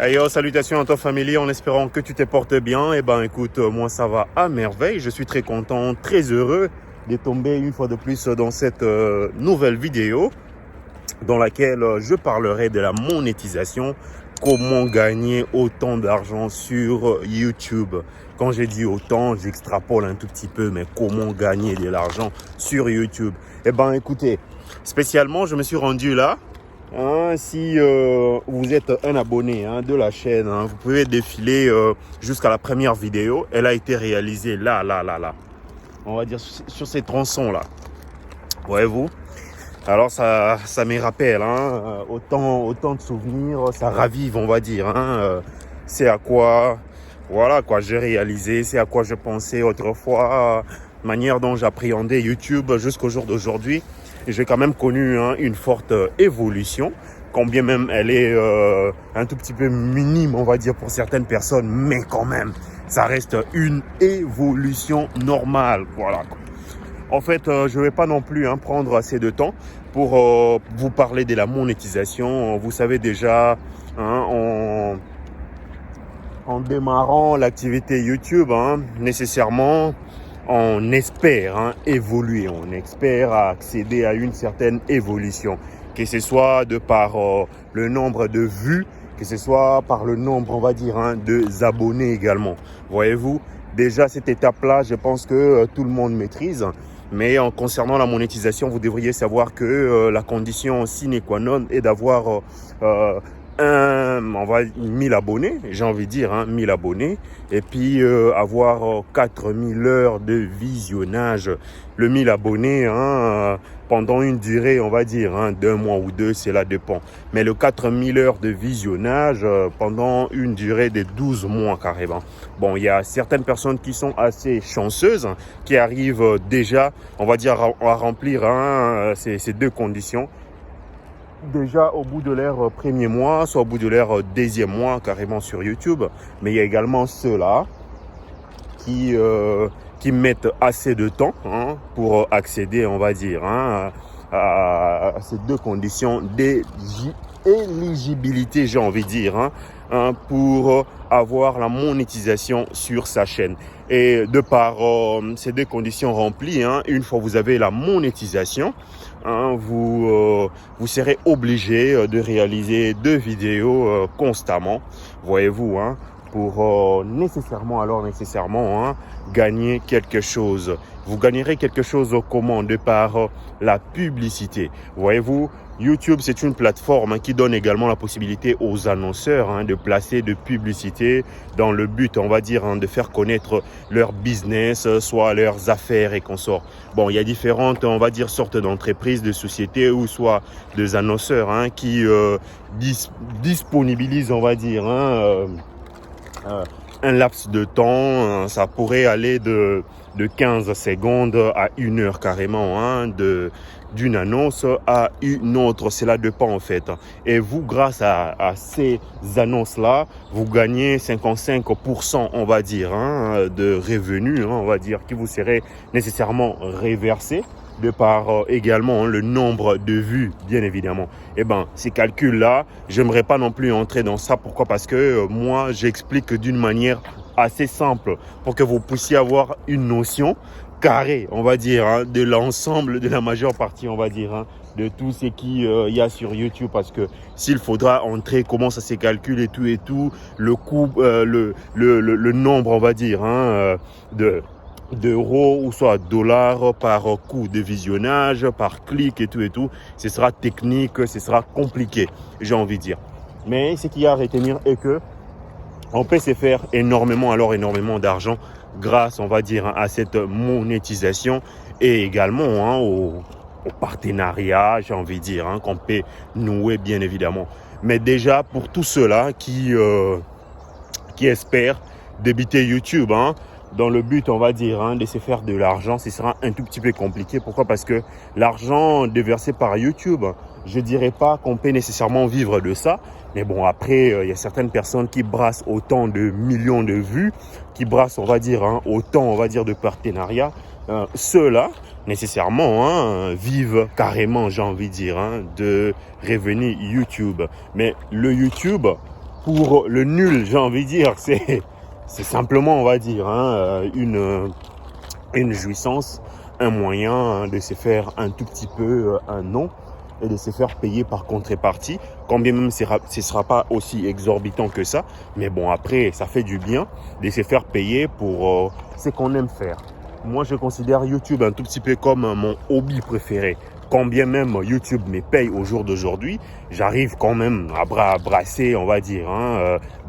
Hey yo, salutations à toi famille, en espérant que tu te portes bien. Eh ben écoute, moi ça va à merveille. Je suis très content, très heureux de tomber une fois de plus dans cette nouvelle vidéo dans laquelle je parlerai de la monétisation, comment gagner autant d'argent sur YouTube. Quand j'ai dit autant, j'extrapole un tout petit peu, mais comment gagner de l'argent sur YouTube? Eh ben écoutez, spécialement je me suis rendu là. Si vous êtes un abonné de la chaîne, vous pouvez défiler jusqu'à la première vidéo. Elle a été réalisée là. On va dire sur ces tronçons-là. Voyez-vous? Alors ça me rappelle, autant de souvenirs, ça ravive, on va dire. C'est à quoi, voilà quoi, j'ai réalisé, c'est à quoi je pensais autrefois, manière dont j'appréhendais YouTube jusqu'au jour d'aujourd'hui. J'ai quand même connu une forte évolution, combien même elle est un tout petit peu minime, on va dire, pour certaines personnes, mais quand même, ça reste une évolution normale, voilà. En fait, je ne vais pas non plus prendre assez de temps pour vous parler de la monétisation. Vous savez déjà, en démarrant l'activité YouTube, nécessairement, on espère évoluer, on espère accéder à une certaine évolution, que ce soit de par le nombre de vues, que ce soit par le nombre, on va dire, de abonnés également. Voyez-vous, déjà cette étape-là, je pense que tout le monde maîtrise. Mais en concernant la monétisation, vous devriez savoir que la condition sine qua non est d'avoir 1000 abonnés, j'ai envie de dire, 1000 abonnés, et puis avoir 4000 heures de visionnage. Le 1000 abonnés, pendant une durée, on va dire, d'un mois ou deux, cela dépend. Mais le 4000 heures de visionnage pendant une durée de 12 mois carrément. Bon, il y a certaines personnes qui sont assez chanceuses, qui arrivent déjà, on va dire, à remplir ces deux conditions. Déjà au bout de leur premier mois, soit au bout de leur deuxième mois carrément sur YouTube. Mais il y a également ceux-là qui mettent assez de temps pour accéder, on va dire, à ces deux conditions d'éligibilité, j'ai envie de dire, pour avoir la monétisation sur sa chaîne. Et de par ces deux conditions remplies, une fois que vous avez la monétisation, vous serez obligé de réaliser 2 vidéos constamment, voyez-vous, pour nécessairement gagner quelque chose. Vous gagnerez quelque chose comment? De par la publicité. Voyez-vous, YouTube, c'est une plateforme qui donne également la possibilité aux annonceurs de placer de publicité dans le but, on va dire, de faire connaître leur business, soit leurs affaires et consorts. Bon, il y a différentes, on va dire, sortes d'entreprises, de sociétés ou soit des annonceurs qui disponibilisent, on va dire, un laps de temps. Ça pourrait aller de 15 secondes à 1 heure carrément, d'une annonce à une autre. Cela dépend en fait. Et vous, grâce à ces annonces-là, vous gagnez 55%, on va dire, de revenus, on va dire, qui vous seraient nécessairement reversés de par également le nombre de vues, bien évidemment. Eh ben, ces calculs-là, j'aimerais pas non plus entrer dans ça. Pourquoi? Parce que moi, j'explique d'une manière assez simple pour que vous puissiez avoir une notion carrée, on va dire, de l'ensemble, de la majeure partie, on va dire, de tout ce qu'il y a sur YouTube. Parce que s'il faudra entrer, comment ça se calcule et tout, le coût, le nombre, on va dire, d'euros ou soit dollars par coût de visionnage, par clic et tout, ce sera technique, ce sera compliqué, j'ai envie de dire. Mais ce qu'il y a à retenir est que on peut se faire énormément d'argent grâce, on va dire, à cette monétisation et également au partenariat, j'ai envie de dire, qu'on peut nouer bien évidemment. Mais déjà, pour tous ceux-là qui espèrent débuter YouTube, dans le but, on va dire, de se faire de l'argent, ce sera un tout petit peu compliqué. Pourquoi? Parce que l'argent déversé par YouTube, je dirais pas qu'on peut nécessairement vivre de ça. Mais bon, après, il y a certaines personnes qui brassent autant de millions de vues, qui brassent, on va dire, autant, on va dire, de partenariats. Ceux-là, nécessairement, vivent carrément, j'ai envie de dire, de revenus YouTube. Mais le YouTube, pour le nul, j'ai envie de dire, c'est simplement, on va dire, une jouissance, un moyen de se faire un tout petit peu un nom et de se faire payer par contrepartie, quand bien même ce ne sera pas aussi exorbitant que ça, mais bon, après, ça fait du bien de se faire payer pour ce qu'on aime faire. Moi, je considère YouTube un tout petit peu comme mon hobby préféré. Quand bien même YouTube me paye au jour d'aujourd'hui, j'arrive quand même à brasser, on va dire,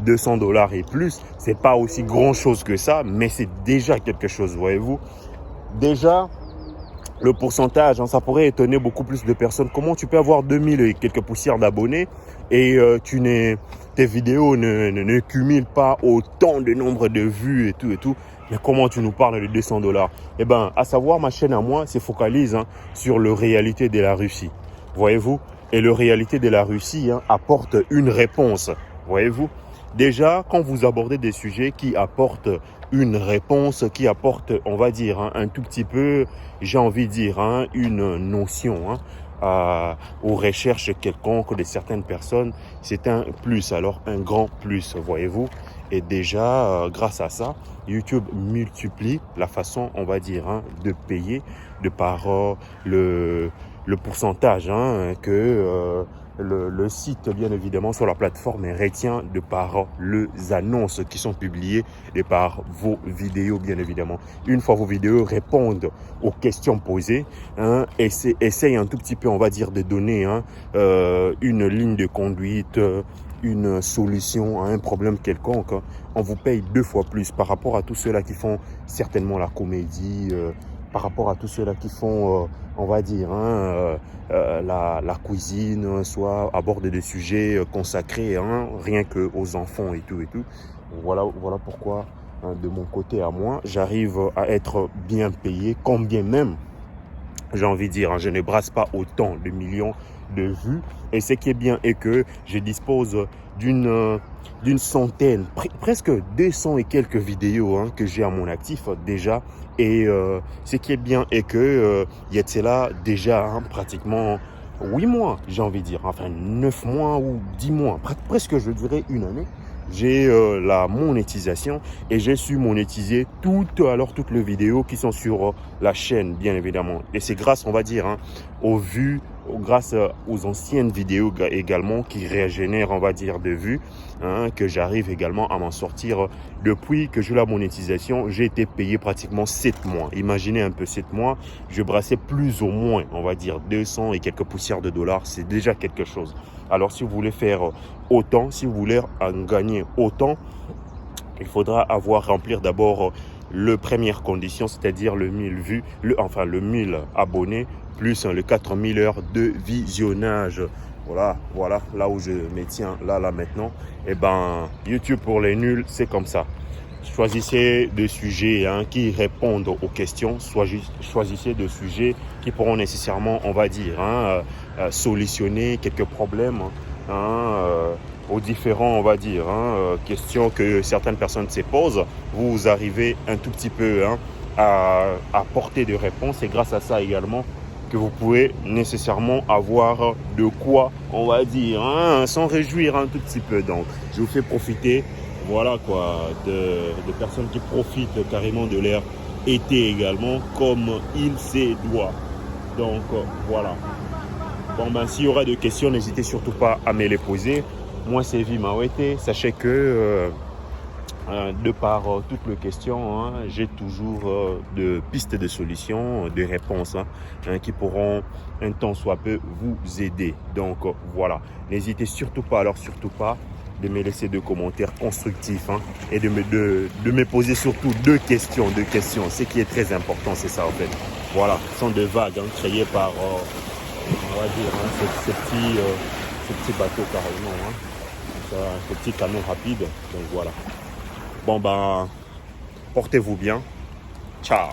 $200 et plus. C'est pas aussi grand chose que ça, mais c'est déjà quelque chose, voyez-vous. Déjà, le pourcentage, ça pourrait étonner beaucoup plus de personnes. Comment tu peux avoir 2000 et quelques poussières d'abonnés et tes vidéos ne cumulent pas autant de nombre de vues et tout. Mais comment tu nous parles de $200? Eh bien, à savoir, ma chaîne à moi se focalise sur la réalité de la Russie. Voyez-vous? Et la réalité de la Russie apporte une réponse. Voyez-vous? Déjà, quand vous abordez des sujets qui apportent une réponse, qui apportent, on va dire, un tout petit peu, j'ai envie de dire, une notion aux recherches quelconques de certaines personnes, c'est un plus, alors un grand plus, voyez-vous. Et déjà, grâce à ça, YouTube multiplie la façon, on va dire, de payer de par le pourcentage que le site, bien évidemment, sur la plateforme retient de par les annonces qui sont publiées, de par vos vidéos, bien évidemment. Une fois vos vidéos répondent aux questions posées, essaye un tout petit peu, on va dire, de donner une ligne de conduite, une solution à un problème quelconque, on vous paye 2 fois plus par rapport à tous ceux-là qui font certainement la comédie, par rapport à tous ceux-là qui font, on va dire, la cuisine, soit aborder des sujets consacrés rien qu'aux enfants et tout. Voilà pourquoi, de mon côté à moi, j'arrive à être bien payé, quand bien même, j'ai envie de dire, je ne brasse pas autant de millions de vues. Et ce qui est bien est que je dispose d'une centaine, presque 200 et quelques vidéos que j'ai à mon actif déjà. Et ce qui est bien est que il y a de cela déjà pratiquement 8 mois, j'ai envie de dire, enfin 9 mois ou 10 mois, presque je dirais une année. J'ai la monétisation et j'ai su monétiser toutes les vidéos qui sont sur la chaîne, bien évidemment. Et c'est grâce, on va dire, aux vues, grâce aux anciennes vidéos également qui régénèrent, on va dire, de vues, que j'arrive également à m'en sortir. Depuis que j'ai la monétisation, j'ai été payé pratiquement 7 mois. Imaginez un peu 7 mois, je brassais plus ou moins, on va dire, 200 et quelques poussières de dollars. C'est déjà quelque chose. Alors, si vous voulez faire autant, si vous voulez en gagner autant, il faudra remplir d'abord la première condition, c'est-à-dire le 1000 vues, le 1000 abonnés, plus les 4000 heures de visionnage. Voilà, là où je me tiens, là maintenant. Et ben, YouTube pour les nuls, c'est comme ça. Choisissez des sujets qui répondent aux questions, choisissez des sujets qui pourront nécessairement, on va dire, solutionner quelques problèmes aux différents, on va dire, questions que certaines personnes se posent. Vous arrivez un tout petit peu à apporter des réponses, et grâce à ça également que vous pouvez nécessairement avoir de quoi, on va dire, s'en réjouir un tout petit peu. Donc, je vous fais profiter, voilà quoi, de personnes qui profitent carrément de leur été également, comme il se doit. Donc, voilà. Bon, ben, s'il y aura des questions, n'hésitez surtout pas à me les poser. Moi, c'est Vimawete. Sachez que de par toutes les questions, j'ai toujours de pistes de solutions, de réponses qui pourront un temps soit peu vous aider. Donc voilà, n'hésitez surtout pas de me laisser des commentaires constructifs et de me poser surtout deux questions. Ce qui est très important, c'est ça en fait. Voilà, ce sont des vagues créées par, on va dire, ces petits bateaux carrément, ces petits canons rapides. Donc voilà. Bon ben, portez-vous bien. Ciao.